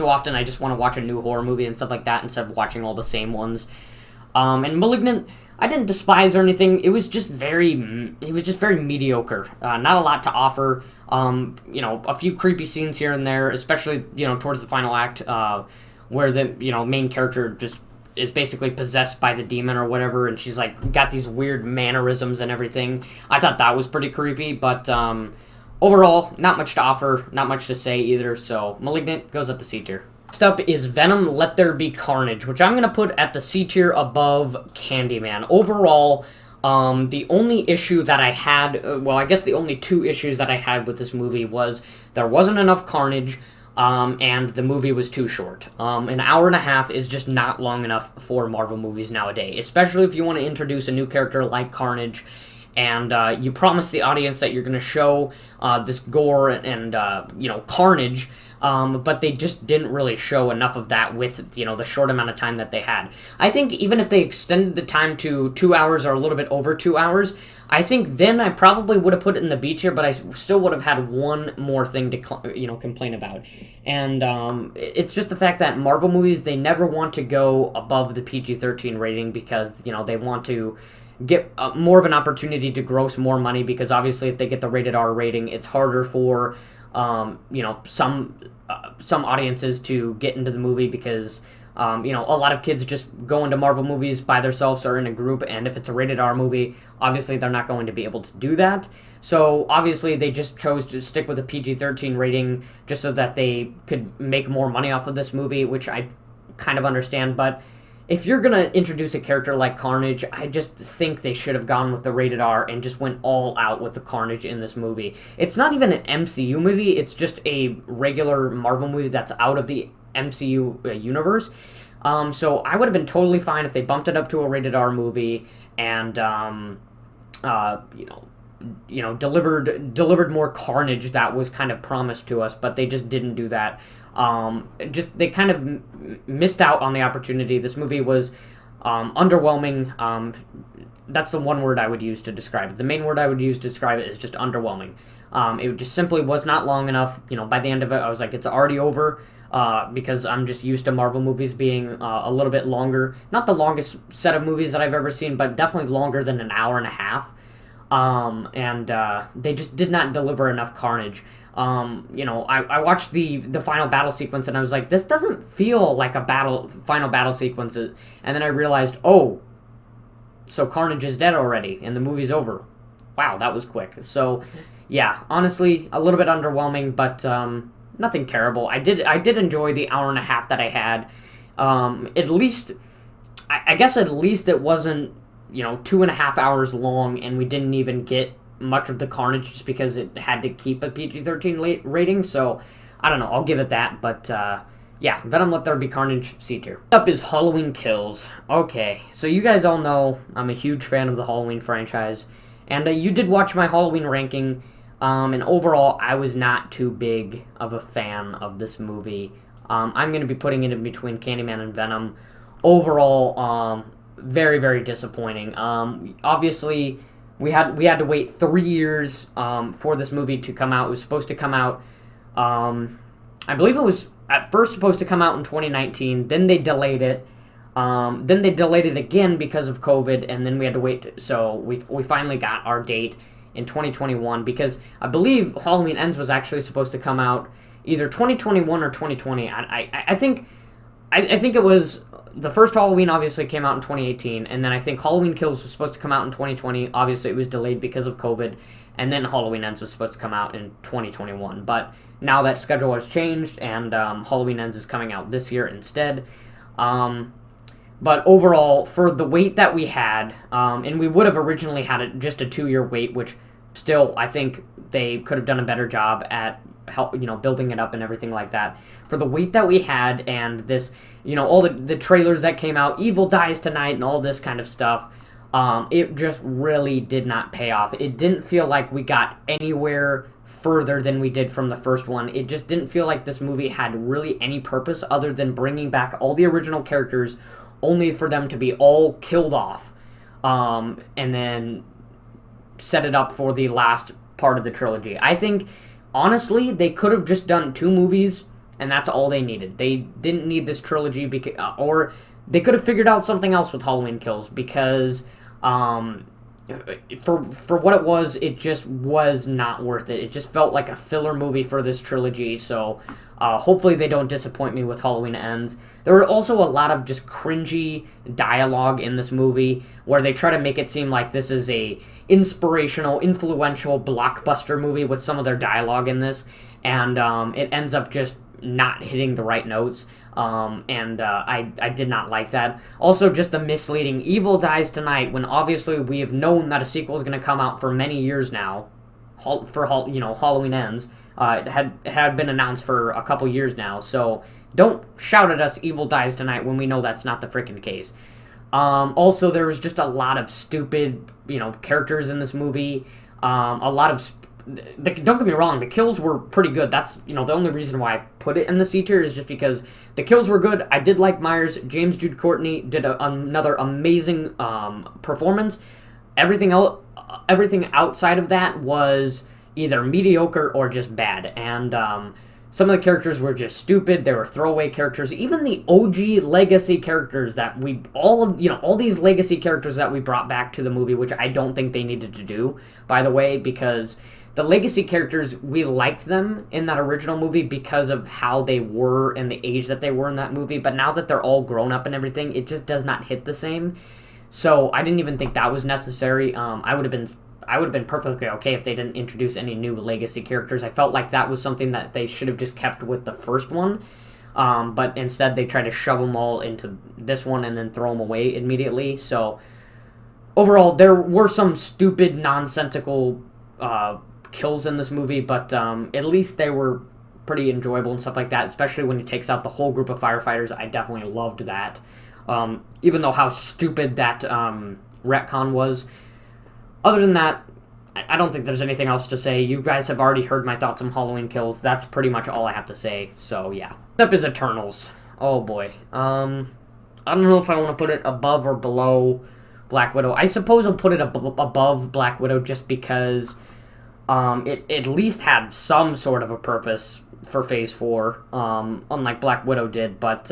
A: often I just want to watch a new horror movie and stuff like that instead of watching all the same ones. And *Malignant*, I didn't despise or anything. It was just very mediocre. Not a lot to offer. A few creepy scenes here and there, especially towards the final act, where the main character just is basically possessed by the demon or whatever, and she's like got these weird mannerisms and everything. I thought that was pretty creepy, but overall, not much to offer, not much to say either. So *Malignant* goes at the C tier. Next up is *Venom: Let There Be Carnage*, which I'm gonna put at the C tier above *Candyman*. Overall, the only issue that I had, I guess the only two issues that I had with this movie was there wasn't enough carnage. And the movie was too short. An hour and a half is just not long enough for Marvel movies nowadays, especially if you want to introduce a new character like Carnage, and you promise the audience that you're going to show this gore and carnage, but they just didn't really show enough of that with the short amount of time that they had. I think even if they extended the time to 2 hours or a little bit over 2 hours, I think then I probably would have put it in the B tier, but I still would have had one more thing to complain about. And it's just the fact that Marvel movies, they never want to go above the PG-13 rating because they want to get more of an opportunity to gross more money, because obviously if they get the rated R rating, it's harder for some audiences to get into the movie because a lot of kids just go into Marvel movies by themselves or in a group, and if it's a rated R movie, obviously they're not going to be able to do that. So obviously they just chose to stick with a PG-13 rating just so that they could make more money off of this movie, which I kind of understand. But if you're going to introduce a character like Carnage, I just think they should have gone with the rated R and just went all out with the Carnage in this movie. It's not even an MCU movie, it's just a regular Marvel movie that's out of the MCU universe. So I would have been totally fine if they bumped it up to a rated R movie and delivered more carnage that was kind of promised to us, but they just didn't do that. They kind of missed out on the opportunity. This movie was underwhelming. That's the one word I would use to describe it. The main word I would use to describe it is just underwhelming. It just simply was not long enough. By the end of it, I was like, it's already over. Because I'm just used to Marvel movies being a little bit longer. Not the longest set of movies that I've ever seen, but definitely longer than an hour and a half. They just did not deliver enough carnage. I watched the final battle sequence and I was like, this doesn't feel like a final battle sequence. And then I realized, oh, so Carnage is dead already and the movie's over. Wow, that was quick. So, yeah, honestly, a little bit underwhelming, but nothing terrible. I did enjoy the hour and a half that I had. At least, I guess at least it wasn't 2.5 hours long, and we didn't even get much of the carnage just because it had to keep a PG-13 rating. So I don't know. I'll give it that. But yeah, Venom: Let There Be Carnage, C tier. Next up is Halloween Kills. Okay, so you guys all know I'm a huge fan of the Halloween franchise, and you did watch my Halloween ranking. And overall, I was not too big of a fan of this movie. I'm going to be putting it in between Candyman and Venom. Overall, very, very disappointing. Obviously, we had to wait 3 years for this movie to come out. It was supposed to come out, I believe it was at first supposed to come out in 2019. Then they delayed it. Then they delayed it again because of COVID, and then we had to wait. So we finally got our date in 2021 because I believe Halloween Ends was actually supposed to come out either 2021 or 2020. I think it was the first Halloween obviously came out in 2018, and then I think Halloween Kills was supposed to come out in 2020. Obviously, it was delayed because of COVID, and then Halloween Ends was supposed to come out in 2021. But now that schedule has changed, and Halloween Ends is coming out this year instead. But overall, for the wait that we had, and we would have originally had just a 2-year wait, which still I think they could have done a better job at building it up and everything like that. For the wait that we had and this, all the trailers that came out, Evil Dies Tonight and all this kind of stuff, it just really did not pay off. It didn't feel like we got anywhere further than we did from the first one. It just didn't feel like this movie had really any purpose other than bringing back all the original characters, only for them to be all killed off, and then set it up for the last part of the trilogy. I think, honestly, they could have just done 2 movies, and that's all they needed. They didn't need this trilogy, or they could have figured out something else with Halloween Kills, because for what it was, it just was not worth it. It just felt like a filler movie for this trilogy, so hopefully they don't disappoint me with Halloween Ends. There were also a lot of just cringy dialogue in this movie where they try to make it seem like this is a inspirational, influential blockbuster movie with some of their dialogue in this, and it ends up just not hitting the right notes. I did not like that. Also, just the misleading Evil Dies Tonight, when obviously we have known that a sequel is going to come out for many years now, for Halloween Ends. It had been announced for a couple years now, so don't shout at us Evil Dies Tonight when we know that's not the freaking case. Also, there was just a lot of stupid, characters in this movie. A lot of don't get me wrong, the kills were pretty good. That's, the only reason why I put it in the C tier is just because the kills were good. I did like Myers. James Jude Courtney did another amazing performance. Everything outside of that was either mediocre or just bad. And some of the characters were just stupid. They were throwaway characters. Even the OG legacy characters that all these legacy characters that we brought back to the movie, which I don't think they needed to do, by the way, because the legacy characters, we liked them in that original movie because of how they were and the age that they were in that movie. But now that they're all grown up and everything, it just does not hit the same. So I didn't even think that was necessary. I would have been perfectly okay if they didn't introduce any new legacy characters. I felt like that was something that they should have just kept with the first one. But instead they tried to shove them all into this one and then throw them away immediately. So overall, there were some stupid, nonsensical kills in this movie, but at least they were pretty enjoyable and stuff like that, especially when he takes out the whole group of firefighters. I definitely loved that. Even though how stupid that retcon was. Other than that, I don't think there's anything else to say. You guys have already heard my thoughts on Halloween Kills. That's pretty much all I have to say, so yeah. Next up is Eternals. Oh boy. I don't know if I want to put it above or below Black Widow. I suppose I'll put it above Black Widow just because it at least had some sort of a purpose for Phase 4, unlike Black Widow did, but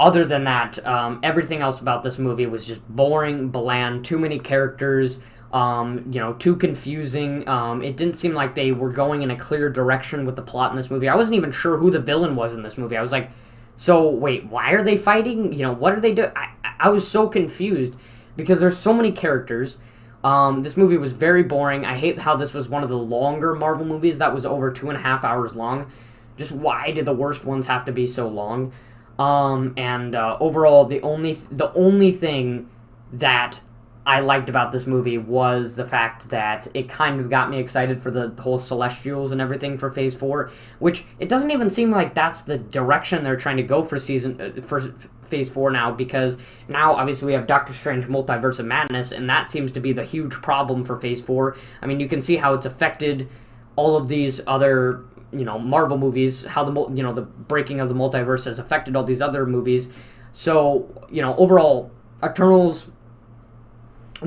A: other than that, everything else about this movie was just boring, bland, too many characters, too confusing. It didn't seem like they were going in a clear direction with the plot in this movie. I wasn't even sure who the villain was in this movie. I was like, so wait, why are they fighting? What are they doing? I was so confused because there's so many characters. This movie was very boring. I hate how this was one of the longer Marvel movies that was over 2.5 hours long. Just why did the worst ones have to be so long? Overall, the only thing that I liked about this movie was the fact that it kind of got me excited for the whole Celestials and everything for Phase 4, which it doesn't even seem like that's the direction they're trying to go for Phase 4 now, because now obviously we have Doctor Strange Multiverse of Madness, and that seems to be the huge problem for Phase 4. I mean, you can see how it's affected all of these other Marvel movies, how the breaking of the multiverse has affected all these other movies. So, overall, Eternals,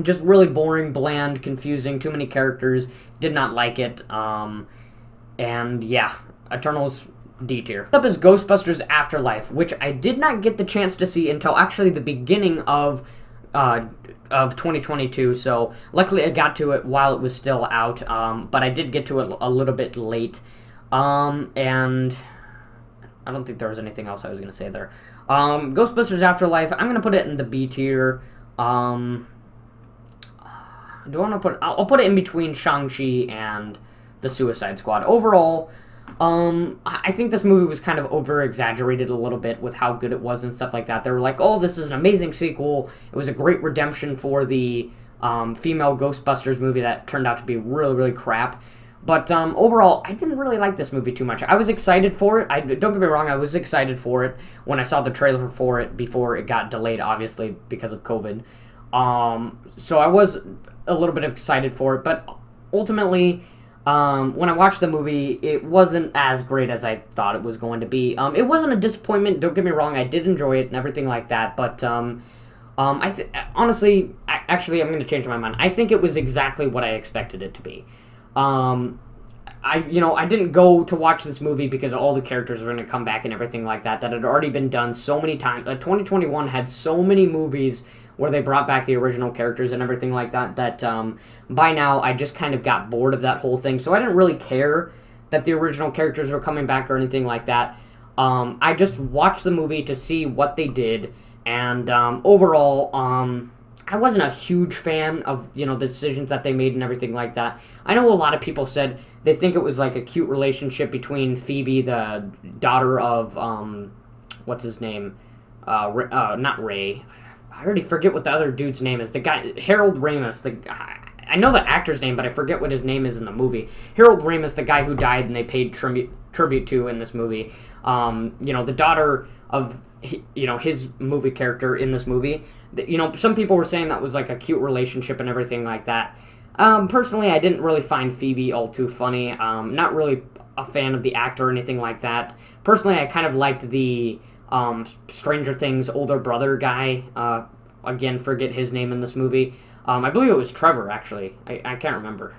A: just really boring, bland, confusing, too many characters. Did not like it. And yeah, Eternals D tier. Next up is Ghostbusters Afterlife, which I did not get the chance to see until actually the beginning of 2022. So luckily I got to it while it was still out. But I did get to it a little bit late. And I don't think there was anything else I was gonna say there. Ghostbusters Afterlife, I'm gonna put it in the B tier. Do I want to put? I'll put it in between Shang-Chi and the Suicide Squad. Overall, I think this movie was kind of over-exaggerated a little bit with how good it was and stuff like that. They were like, oh, this is an amazing sequel. It was a great redemption for the female Ghostbusters movie that turned out to be really, really crap. But overall, I didn't really like this movie too much. I was excited for it. Don't get me wrong, I was excited for it when I saw the trailer for it before it got delayed, obviously, because of COVID. So I was a little bit excited for it, but ultimately, when I watched the movie, it wasn't as great as I thought it was going to be. It wasn't a disappointment, don't get me wrong, I did enjoy it and everything like that, but honestly, actually, I'm going to change my mind. I think it was exactly what I expected it to be. I didn't go to watch this movie because all the characters were going to come back and everything like that. That had already been done so many times. 2021 had so many movies where they brought back the original characters and everything like that, that by now I just kind of got bored of that whole thing. So I didn't really care that the original characters were coming back or anything like that. I just watched the movie to see what they did, and overall, I wasn't a huge fan of, the decisions that they made and everything like that. I know a lot of people said they think it was like a cute relationship between Phoebe, the daughter of, what's his name? Not Ray. I already forget what the other dude's name is. The guy, Harold Ramis. I know the actor's name, but I forget what his name is in the movie. Harold Ramis, the guy who died and they paid tribute to in this movie. The daughter of, his movie character in this movie. Some people were saying that was like a cute relationship and everything like that. Personally, I didn't really find Phoebe all too funny. Not really a fan of the actor or anything like that. Personally, I kind of liked the Stranger Things older brother guy. Again, forget his name in this movie. I believe it was Trevor, actually. I can't remember.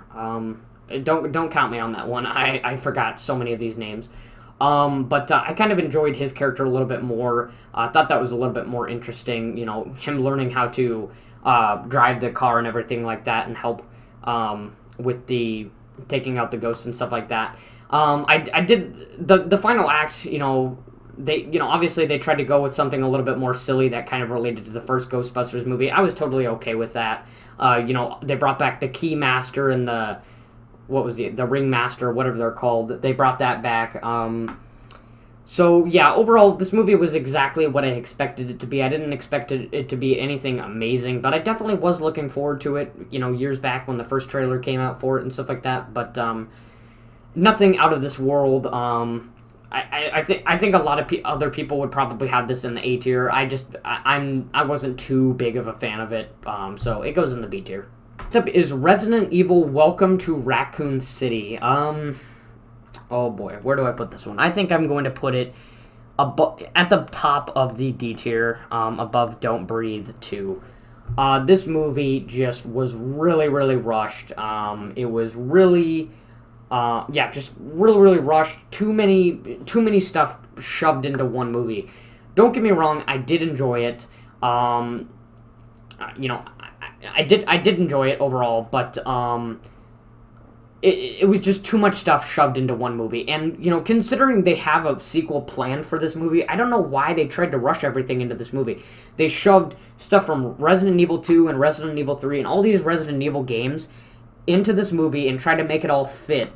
A: Don't count me on that one. I forgot so many of these names. But I kind of enjoyed his character a little bit more. I thought that was a little bit more interesting, him learning how to drive the car and everything like that and help with the taking out the ghosts and stuff like that. I did the final act, they obviously they tried to go with something a little bit more silly that kind of related to the first Ghostbusters movie. I was totally okay with that. They brought back the Key Master and the Ring Master, whatever they're called. They brought that back. So yeah, overall this movie was exactly what I expected it to be. I didn't expect it to be anything amazing, but I definitely was looking forward to it, years back when the first trailer came out for it and stuff like that, but nothing out of this world. I think a lot of other people would probably have this in the A tier. I wasn't too big of a fan of it, so it goes in the B tier. Next up is Resident Evil: Welcome to Raccoon City. Oh boy, where do I put this one? I think I'm going to put it at the top of the D tier, above Don't Breathe 2. This movie just was really, really rushed. It was really. Just really, really rushed. Too many stuff shoved into one movie. Don't get me wrong, I did enjoy it. I did enjoy it overall, but it was just too much stuff shoved into one movie. And considering they have a sequel planned for this movie, I don't know why they tried to rush everything into this movie. They shoved stuff from Resident Evil 2 and Resident Evil 3 and all these Resident Evil games into this movie and tried to make it all fit.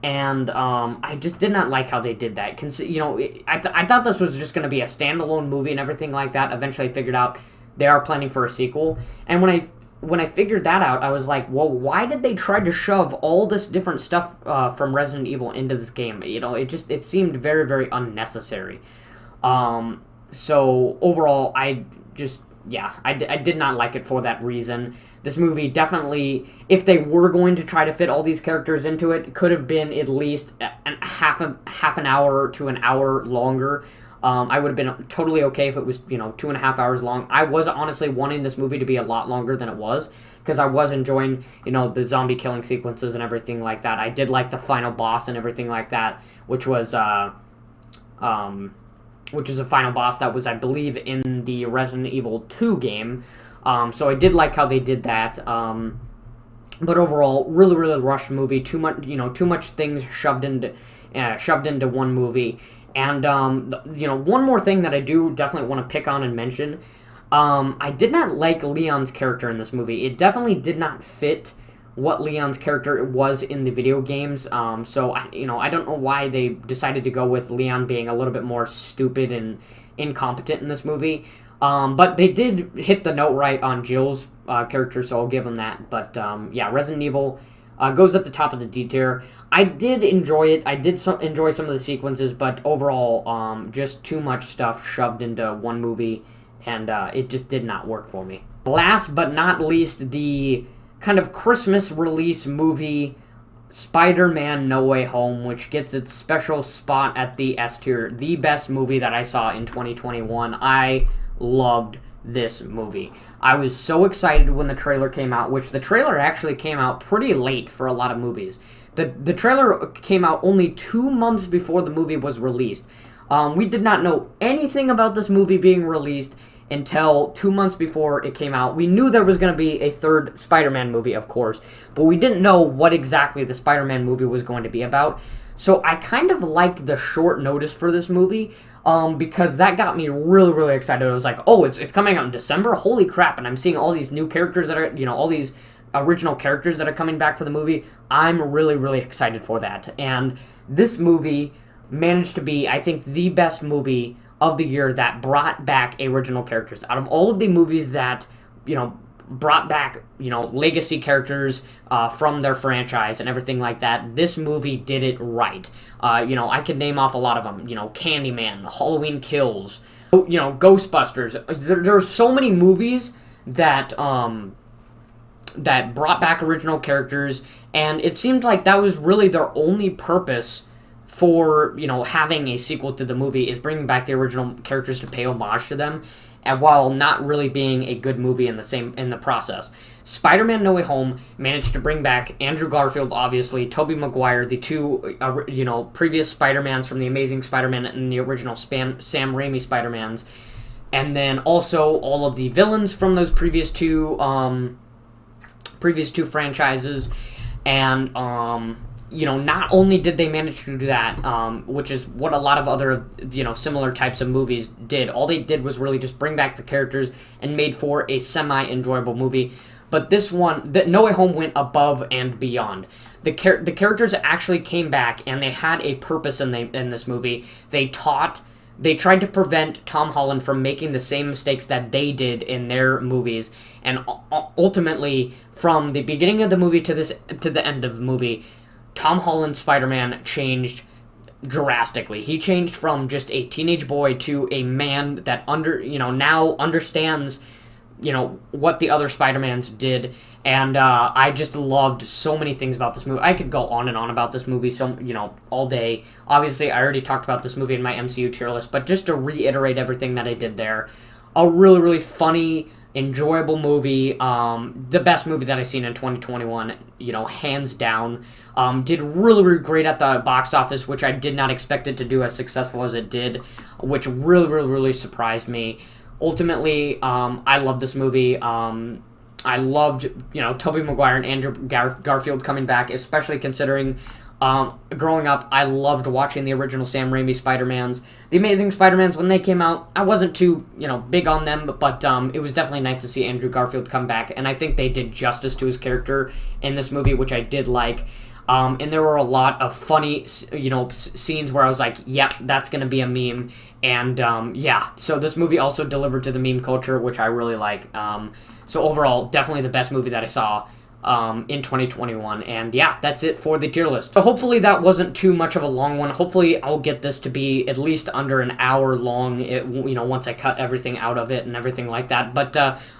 A: And I just did not like how they did that. I thought this was just going to be a standalone movie and everything like that. Eventually I figured out they are planning for a sequel. And when I figured that out, I was like, well, why did they try to shove all this different stuff from Resident Evil into this game? It seemed very, very unnecessary. So overall, I did not like it for that reason. This movie definitely, if they were going to try to fit all these characters into it, could have been at least half an hour to an hour longer. I would have been totally okay if it was, 2.5 hours long. I was honestly wanting this movie to be a lot longer than it was, because I was enjoying, the zombie killing sequences and everything like that. I did like the final boss and everything like that, which was a final boss that was, I believe, in the Resident Evil 2 game. So I did like how they did that. But overall, really, really rushed movie. Too much things shoved into one movie. And one more thing that I do definitely want to pick on and mention. I did not like Leon's character in this movie. It definitely did not fit what Leon's character was in the video games. So I don't know why they decided to go with Leon being a little bit more stupid and incompetent in this movie. But they did hit the note right on Jill's character, so I'll give them that. But Resident Evil goes at the top of the D tier. I did enjoy it. I did enjoy some of the sequences, but overall, just too much stuff shoved into one movie, and it just did not work for me. Last but not least, the kind of Christmas release movie, Spider-Man No Way Home, which gets its special spot at the S tier. The best movie that I saw in 2021. I loved this movie. I was so excited when the trailer came out, which the trailer actually came out pretty late for a lot of movies. The trailer came out only 2 months before the movie was released. We did not know anything about this movie being released until 2 months before it came out. We knew there was going to be a third Spider-Man movie, of course, but we didn't know what exactly the Spider-Man movie was going to be about. So I kind of liked the short notice for this movie, because that got me really, really excited. I was like, oh, it's coming out in December? Holy crap. And I'm seeing all these new characters that are, all these original characters that are coming back for the movie. I'm really, really excited for that. And this movie managed to be, I think, the best movie of the year that brought back original characters. Out of all of the movies that, brought back, legacy characters from their franchise and everything like that, this movie did it right. I could name off a lot of them. Candyman, Halloween Kills, Ghostbusters. There are so many movies that that brought back original characters, and it seemed like that was really their only purpose for, having a sequel to the movie, is bringing back the original characters to pay homage to them, and while not really being a good movie in the process. Spider-Man No Way Home managed to bring back Andrew Garfield, obviously, Tobey Maguire, the two, previous Spider-Mans from The Amazing Spider-Man and the original Sam Raimi Spider-Mans, and then also all of the villains from those previous two franchises, and not only did they manage to do that, which is what a lot of other, similar types of movies did. All they did was really just bring back the characters and made for a semi-enjoyable movie. But this one, No Way Home went above and beyond. The characters actually came back, and they had a purpose in this movie. They tried to prevent Tom Holland from making the same mistakes that they did in their movies, and ultimately, from the beginning of the movie to the end of the movie, Tom Holland's Spider-Man changed drastically. He changed from just a teenage boy to a man that now understands, what the other Spider-Mans did, and I just loved so many things about this movie. I could go on and on about this movie, all day. Obviously, I already talked about this movie in my MCU tier list, but just to reiterate everything that I did there, a really, really funny, enjoyable movie, the best movie that I've seen in 2021, hands down. Did really, really great at the box office, which I did not expect it to do as successful as it did, which really, really, really surprised me. Ultimately, I love this movie. I loved, Tobey Maguire and Andrew Garfield coming back, especially considering growing up, I loved watching the original Sam Raimi Spider-Mans. The Amazing Spider-Mans, when they came out, I wasn't too, big on them, but it was definitely nice to see Andrew Garfield come back, and I think they did justice to his character in this movie, which I did like. And there were a lot of funny, scenes where I was like, yep, that's going to be a meme. And, so this movie also delivered to the meme culture, which I really like. So overall, definitely the best movie that I saw in 2021. And yeah, that's it for the tier list. So hopefully that wasn't too much of a long one. Hopefully I'll get this to be at least under an hour long, once I cut everything out of it and everything like that. But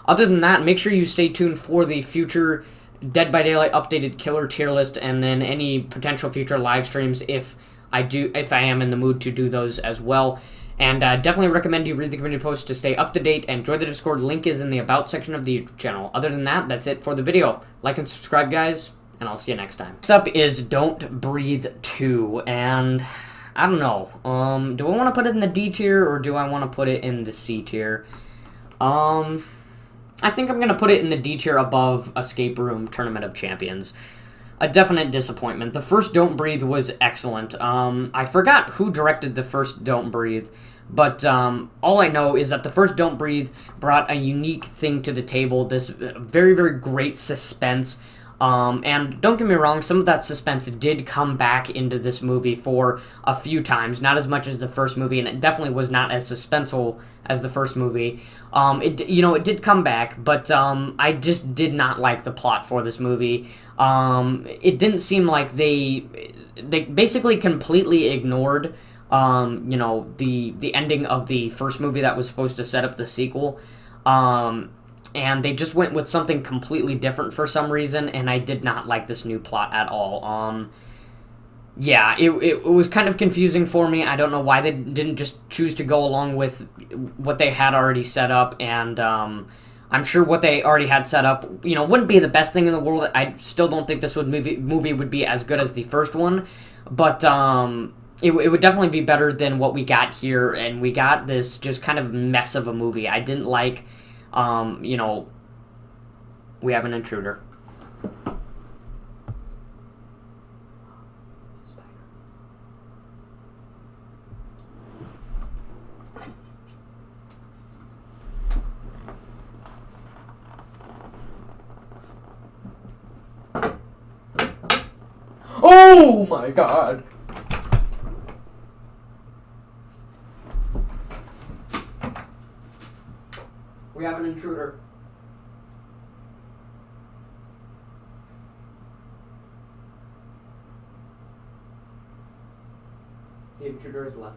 A: other than that, make sure you stay tuned for the future Dead by Daylight updated killer tier list, and then any potential future live streams if I am in the mood to do those as well. And definitely recommend you read the community post to stay up to date and join the Discord. Link is in the About section of the YouTube channel. Other than that, that's it for the video. Like and subscribe, guys, and I'll see you next time. Next up is Don't Breathe 2, and I don't know. Do I want to put it in the D tier or do I want to put it in the C tier? I think I'm going to put it in the D tier above Escape Room Tournament of Champions. A definite disappointment. The first Don't Breathe was excellent. I forgot who directed the first Don't Breathe, but all I know is that the first Don't Breathe brought a unique thing to the table, this very, very great suspense. And don't get me wrong, some of that suspense did come back into this movie for a few times, not as much as the first movie, and it definitely was not as suspenseful as the first movie. It did come back, but I just did not like the plot for this movie. It didn't seem like they basically completely ignored, the ending of the first movie that was supposed to set up the sequel. And they just went with something completely different for some reason, and I did not like this new plot at all. Yeah, it was kind of confusing for me. I don't know why they didn't just choose to go along with what they had already set up, and I'm sure what they already had set up, wouldn't be the best thing in the world. I still don't think this movie would be as good as the first one, but it would definitely be better than what we got here, and we got this just kind of mess of a movie. I didn't like, we have an intruder. Oh my god! We have an intruder. The intruder is left.